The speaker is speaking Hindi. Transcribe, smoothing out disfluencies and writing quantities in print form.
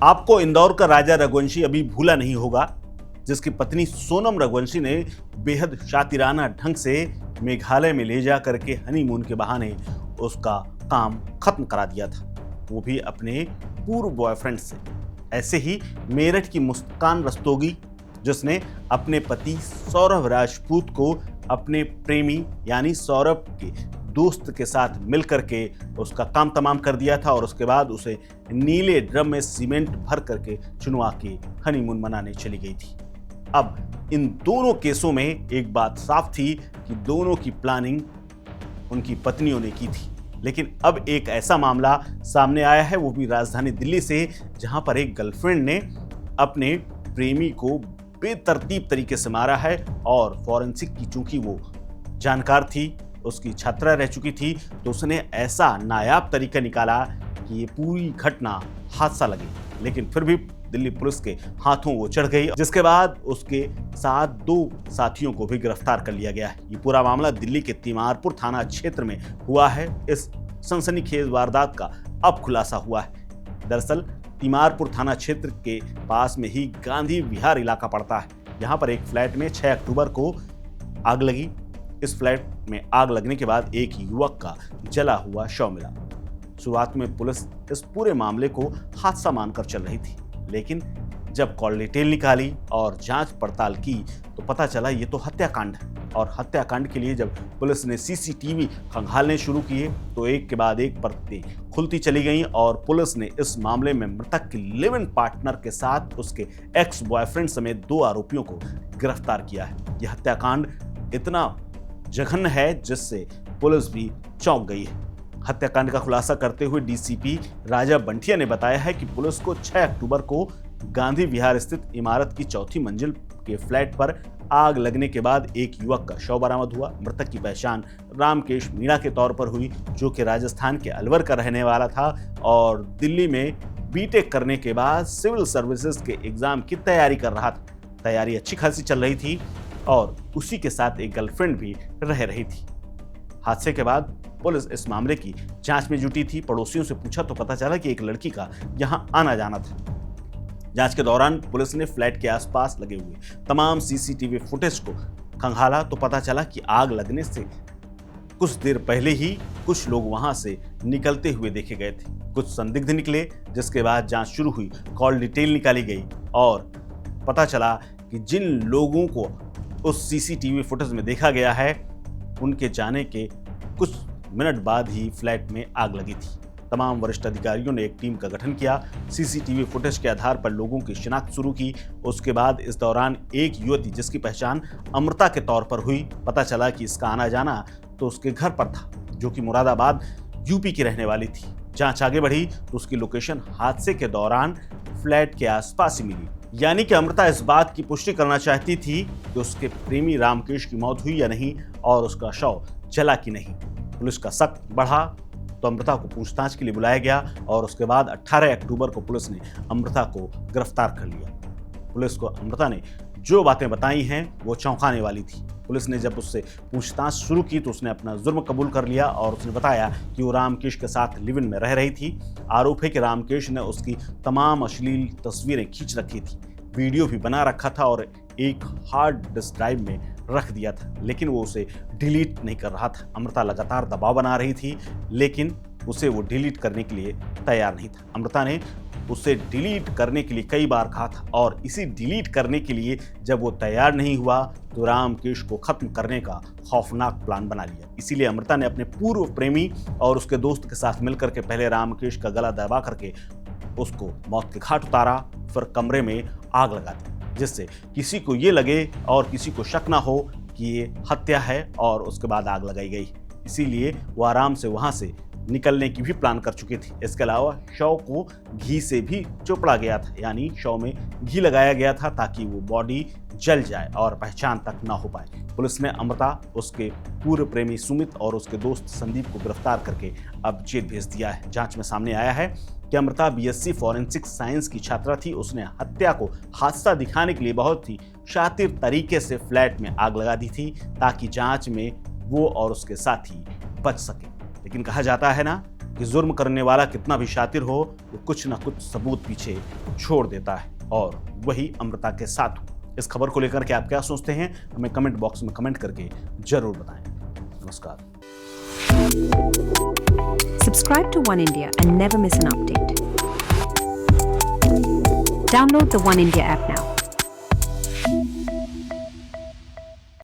आपको इंदौर का राजा रघुवंशी अभी भूला नहीं होगा, जिसकी पत्नी सोनम रघुवंशी ने बेहद शातिराना ढंग से मेघालय में ले जा करके हनीमून के बहाने उसका काम खत्म करा दिया था, वो भी अपने पूर्व बॉयफ्रेंड से। ऐसे ही मेरठ की मुस्कान रस्तोगी, जिसने अपने पति सौरभ राजपूत को अपने प्रेमी यानी सौरभ के दोस्त के साथ मिलकर के उसका काम तमाम कर दिया था और उसके बाद उसे नीले ड्रम में सीमेंट भर करके चुनवा के हनीमून मनाने चली गई थी। अब इन दोनों केसों में एक बात साफ थी कि दोनों की प्लानिंग उनकी पत्नियों ने की थी, लेकिन अब एक ऐसा मामला सामने आया है, वो भी राजधानी दिल्ली से, जहां पर एक गर्लफ्रेंड ने अपने प्रेमी को बेतरतीब तरीके से मारा है और फॉरेंसिक की चूंकि वो जानकार थी, उसकी छात्रा रह चुकी थी, तो उसने ऐसा नायाब तरीका निकाला कि ये पूरी घटना हादसा लगी, लेकिन फिर भी दिल्ली पुलिस के हाथों वो चढ़ गई, जिसके बाद उसके साथ 2 साथियों को भी गिरफ्तार कर लिया गया है। ये पूरा मामला दिल्ली के तिमारपुर थाना क्षेत्र में हुआ है। इस सनसनीखेज वारदात का अब खुलासा हुआ है। दरअसल तिमारपुर थाना क्षेत्र के पास में ही गांधी विहार इलाका पड़ता है। यहाँ पर एक फ्लैट में 6 अक्टूबर को आग लगी। इस फ्लैट में आग लगने के बाद एक युवक का जला हुआ शव मिला। शुरुआत में पुलिस इस पूरे मामले को हादसा मानकर चल रही थी, लेकिन जब कॉल डिटेल निकाली और जांच पड़ताल की तो पता चला ये तो हत्याकांड है। और हत्याकांड के लिए जब पुलिस ने सीसीटीवी खंगालने शुरू किए तो एक के बाद एक परतें खुलती चली गईं और पुलिस ने इस मामले में मृतक के लिव इन पार्टनर के साथ उसके एक्स बॉयफ्रेंड समेत 2 आरोपियों को गिरफ्तार किया है। यह हत्याकांड इतना जघन्य है जिससे पुलिस भी चौंक गई है। हत्याकांड का खुलासा करते हुए डीसीपी राजा बंटिया ने बताया है कि पुलिस को 6 अक्टूबर को गांधी विहार स्थित इमारत की 4थी मंजिल के फ्लैट पर आग लगने के बाद एक युवक का शव बरामद हुआ। मृतक की पहचान रामकेश मीणा के तौर पर हुई, जो कि राजस्थान के अलवर का रहने वाला था और दिल्ली में बीटेक करने के बाद सिविल सर्विसेज के एग्जाम की तैयारी कर रहा था। तैयारी अच्छी खासी चल रही थी और उसी के साथ एक गर्लफ्रेंड भी रह रही थी। हादसे के बाद पुलिस इस मामले की जांच में जुटी थी। पड़ोसियों से पूछा तो पता चला कि एक लड़की का यहां आना जाना था। जांच के दौरान पुलिस ने फ्लैट के आसपास लगे हुए तमाम सीसीटीवी फुटेज को खंगाला तो पता चला कि आग लगने से कुछ देर पहले ही कुछ लोग वहां से निकलते हुए देखे गए थे। कुछ संदिग्ध निकले, जिसके बाद जांच शुरू हुई, कॉल डिटेल निकाली गई और पता चला कि जिन लोगों को उस सीसीटीवी फुटेज में देखा गया है, उनके जाने के कुछ मिनट बाद ही फ्लैट में आग लगी थी। तमाम वरिष्ठ अधिकारियों ने एक टीम का गठन किया, सीसीटीवी फुटेज के आधार पर लोगों की शिनाख्त शुरू की। उसके बाद इस दौरान एक युवती जिसकी पहचान अमृता के तौर पर हुई, पता चला कि इसका आना जाना तो उसके घर पर था, जो कि मुरादाबाद यूपी की रहने वाली थी। जांच आगे बढ़ी तो उसकी लोकेशन हादसे के दौरान फ्लैट के आसपास ही मिली, यानी कि अमृता इस बात की पुष्टि करना चाहती थी कि उसके प्रेमी रामकेश की मौत हुई या नहीं और उसका शव जला कि नहीं। पुलिस का शक बढ़ा तो अमृता को पूछताछ के लिए बुलाया गया और उसके बाद 18 अक्टूबर को पुलिस ने अमृता को गिरफ्तार कर लिया। पुलिस को अमृता ने जो बातें बताई हैं वो चौंकाने वाली थी। पुलिस ने जब उससे पूछताछ शुरू की तो उसने अपना जुर्म कबूल कर लिया और उसने बताया कि वो रामकेश के साथ लिव इन में रह रही थी। आरोप है कि रामकेश ने उसकी तमाम अश्लील तस्वीरें खींच रखी थी, वीडियो भी बना रखा था और एक हार्ड डिस्क ड्राइव में रख दिया था, लेकिन वो उसे डिलीट नहीं कर रहा था। अमृता लगातार दबाव बना रही थी, लेकिन उसे वो डिलीट करने के लिए तैयार नहीं था। अमृता ने उसे डिलीट करने के लिए कई बार कहा था और इसी डिलीट करने के लिए जब वो तैयार नहीं हुआ तो रामकेश को खत्म करने का खौफनाक प्लान बना लिया। इसीलिए अमृता ने अपने पूर्व प्रेमी और उसके दोस्त के साथ मिलकर के पहले रामकेश का गला दबा करके उसको मौत के घाट उतारा, फिर कमरे में आग लगा दी, जिससे किसी को ये लगे और किसी को शक ना हो कि ये हत्या है और उसके बाद आग लगाई गई। इसीलिए वो आराम से वहां से निकलने की भी प्लान कर चुकी थी। इसके अलावा शव को घी से भी चोपड़ा गया था, यानी शव में घी लगाया गया था ताकि वो बॉडी जल जाए और पहचान तक ना हो पाए। पुलिस ने अमृता, उसके पूर्व प्रेमी सुमित और उसके दोस्त संदीप को गिरफ्तार करके अब जेल भेज दिया है। जांच में सामने आया है कि अमृता बीएससी फॉरेंसिक साइंस की छात्रा थी। उसने हत्या को हादसा दिखाने के लिए बहुत ही शातिर तरीके से फ्लैट में आग लगा दी थी, ताकि जांच में वो और उसके साथी बच सके। लेकिन कहा जाता है ना कि जुर्म करने वाला कितना भी शातिर हो, वो कुछ ना कुछ सबूत पीछे छोड़ देता है, और वही अमृता के साथ हुआ। इस खबर को लेकर के आप क्या सोचते हैं, हमें कमेंट बॉक्स में कमेंट करके जरूर बताएं। नमस्कार। Subscribe to One India and never miss an update. Download the One India app now.